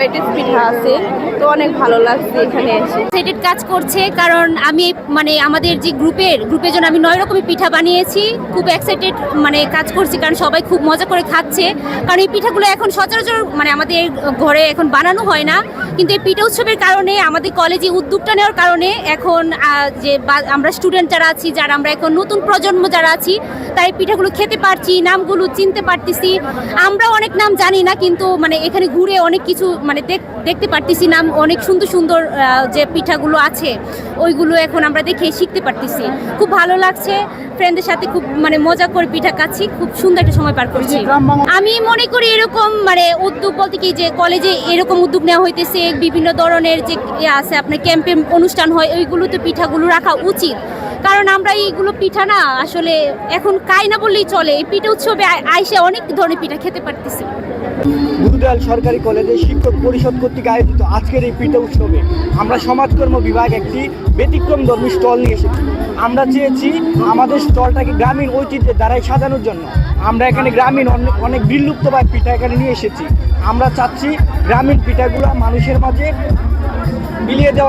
পিঠা আছে, তো অনেক ভালো লাগছে এখানে এসে। এক্সাইটেড কাজ করছে, কারণ আমি মানে আমাদের যে গ্রুপের জন্য আমি 9 রকমের পিঠা বানিয়েছি। খুব এক্সাইটেড মানে কাজ করছি, কারণ সবাই খুব মজা করে খাচ্ছে। কারণ এই পিঠাগুলো এখন সচরাচর মানে আমাদের ঘরে এখন বানানো হয় না, কিন্তু এই পিঠা উৎসবের কারণে আমাদের কলেজে উদ্যোগটা নেওয়ার কারণে এখন যে আমরা স্টুডেন্ট যারা আছি, যারা আমরা এখন নতুন প্রজন্ম যারা আছি, তাই পিঠাগুলো খেতে পারছি, নামগুলো চিনতে পারতেছি। আমরা অনেক নাম জানি না, কিন্তু মানে এখানে ঘুরে অনেক কিছু মানে দেখতে পারতেছি, নাম অনেক সুন্দর সুন্দর যে পিঠাগুলো আছে ওইগুলো এখন আমরা দেখে শিখতে পারতেছি। খুব ভালো লাগছে, ফ্রেন্ডদের সাথে খুব মানে মজা করে পিঠা খাচ্ছি, খুব সুন্দর একটা সময় পার করছি। আমি মনে করি এরকম মানে উদ্যোগ বলতে কি, যে কলেজে এরকম উদ্যোগ নেওয়া হইতেছে, বিভিন্ন ধরনের যে আছে আপনার ক্যাম্পে অনুষ্ঠান হয়, ওইগুলোতে পিঠাগুলো রাখা উচিত। কারণ আমরা এইগুলো পিঠা না আসলে এখন খাই না বললেই চলে, এই পিঠা উৎসবে আইসে অনেক ধরনের পিঠা খেতে পারতেছি। গুরুদয়াল সরকারি কলেজের শিক্ষক পরিষদ কর্তৃক আয়োজিত আজকের এই পিঠা উৎসবে আমরা সমাজকর্ম বিভাগ একটি ব্যতিক্রমধর্মী স্টল নিয়ে এসেছি। আমরা চেয়েছি আমাদের স্টলটাকে গ্রামীণ ঐতিহ্যের দ্বারাই সাজানোর জন্য। আমরা এখানে গ্রামীণ অনেক বিলুপ্তপ্রায় পিঠা এখানে নিয়ে এসেছি। আমরা চাচ্ছি গ্রামীণ পিঠাগুলো মানুষের মাঝে বিলিয়ে দেওয়ার